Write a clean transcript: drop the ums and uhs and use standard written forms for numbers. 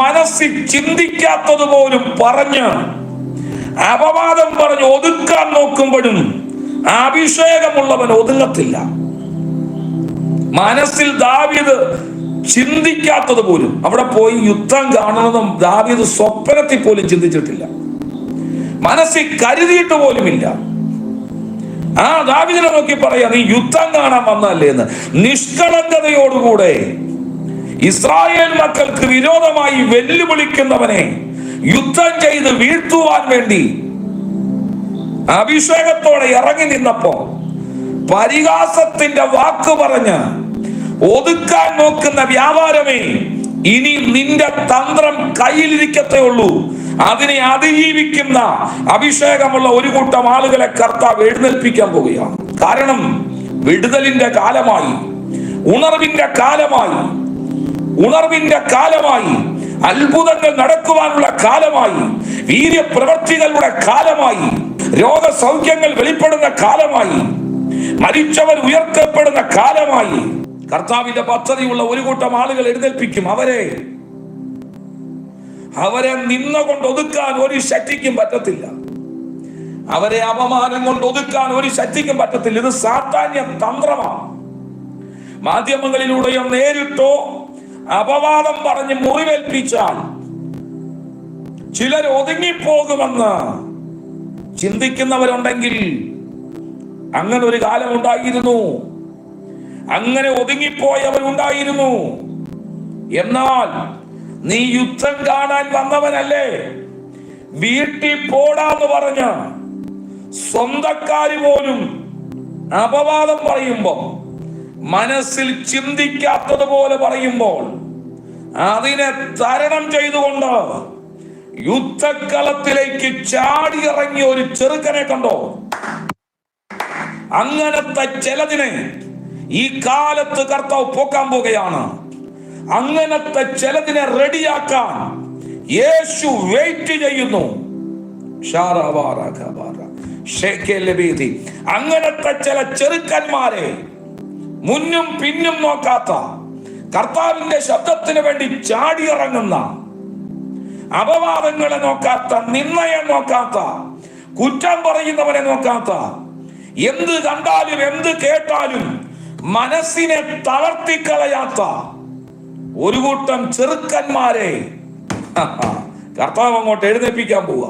മനസ്സിൽ ചിന്തിക്കാത്തത് പോലും പറഞ്ഞ് അപവാദം പറഞ്ഞ് ഒതുക്കാൻ നോക്കുമ്പോഴും അഭിഷേകമുള്ളവൻ ഒതുങ്ങത്തില്ല. മനസ്സിൽ ദാവീദ് ചിന്തിക്കാത്തത് പോലും, അവിടെ പോയി യുദ്ധം കാണണമെന്നും ദാവീദ് സ്വപ്നത്തിൽ പോലും ചിന്തിച്ചിട്ടില്ല, മനസ്സിൽ കരുതിയിട്ട് പോലുമില്ല. ആ ദാവീദിനെ നോക്കി പറയാ, നീ യുദ്ധം കാണാൻ വന്നല്ലേ എന്ന്. നിഷ്കളങ്കതയോടുകൂടെ ഇസ്രായേൽ മക്കൾക്ക് വിരോധമായി വെല്ലുവിളിക്കുന്നവനെ യുദ്ധം ചെയ്ത് വീഴ്ത്തുവാൻ വേണ്ടി അഭിഷേകത്തോടെ ഇറങ്ങി നിന്നപ്പോ പരിഹാസത്തിന്റെ വാക്ക് പറഞ്ഞ് ഒതുക്കാൻ നോക്കുന്ന വ്യാപാരമേ, ഇനി നിന്റെ തന്ത്രം കയ്യിലിരിക്കത്തേ ഉള്ളൂ. അതിനെ അതിജീവിക്കുന്ന അഭിഷേകമുള്ള ഒരു കൂട്ടം ആളുകളെ കർത്താവ് എഴുന്നേൽപ്പിക്കാൻ പോവുകയാണ്. കാരണം വിടുതലിന്റെ കാലമായി, ഉണർവിന്റെ കാലമായി, ഉണർവിന്റെ കാലമായി, അത്ഭുതങ്ങൾ നടക്കുവാനുള്ള കാലമായി, വീര്യപ്രവർത്തികളുടെ കാലമായി, രോഗസൗഖ്യങ്ങൾ വെളിപ്പെടുന്ന കാലമായി, മരിച്ചവർ ഉയർത്തപ്പെടുന്ന കാലമായി. കർത്താവിന്റെ പദ്ധതിയുള്ള ഒരു കൂട്ടം ആളുകൾ എഴുന്നേൽപ്പിക്കും. അവരെ നിന്നുകൊണ്ട് ഒതുക്കാൻ ഒരു ശക്തിക്കും പറ്റത്തില്ല. അവരെ അപമാനം കൊണ്ട് ഒതുക്കാൻ ഒരു ശക്തിക്കും പറ്റത്തില്ല. ഇത് സാത്താന്യ തന്ത്രമാണ്. മാധ്യമങ്ങളിലൂടെയോ നേരിട്ടോ അപവാദം പറഞ്ഞ് മുറിവേൽപ്പിച്ചാൽ ചിലർ ഒതുങ്ങിപ്പോകുമെന്ന് ചിന്തിക്കുന്നവരുണ്ടെങ്കിൽ അങ്ങനെ ഒരു കാലം ഉണ്ടായിരുന്നു. അങ്ങനെ ഒതുങ്ങിപ്പോയവരുണ്ടായിരുന്നു. എന്നാൽ നീ യുദ്ധം കാണാൻ വന്നവനല്ലേ, വീട്ടിൽ പോടാന്ന് പറഞ്ഞ സ്വന്തക്കാര് പോലും അപവാദം പറയുമ്പോൾ, മനസ്സിൽ ചിന്തിക്കാത്തതുപോലെ പറയുമ്പോൾ, അതിനെ തരണം ചെയ്തുകൊണ്ട് യുദ്ധക്കളത്തിലേക്ക് ചാടിയിറങ്ങിയ ഒരു ചെറുക്കനെ കണ്ടോ? അങ്ങനത്തെ ചിലതിനെ ഈ കാലത്ത് കർത്താവ് പോക്കാൻ പോകുകയാണ്. അങ്ങനത്തെ ചിലതിനെ റെഡിയാക്കാൻ യേശു വെയിറ്റ് ചെയ്യുന്നു. അങ്ങനത്തെ ചില ചെറുക്കന്മാരെ, മുന്നും പിന്നും നോക്കാത്ത, കർത്താവിന്റെ ശബ്ദത്തിന് വേണ്ടി ചാടിയിറങ്ങുന്ന, അപവാദങ്ങളെ നോക്കാത്ത, നിന്ദയെ നോക്കാത്ത, കുറ്റം പറയുന്നവനെ നോക്കാത്ത, എന്ത് കണ്ടാലും എന്ത് കേട്ടാലും മനസ്സിനെ തളർത്തിക്കളയാത്ത ഒരു കൂട്ടം ചെറുക്കന്മാരെ കർത്താവ് അങ്ങോട്ട് എഴുന്നേൽപ്പിക്കാൻ പോവുക.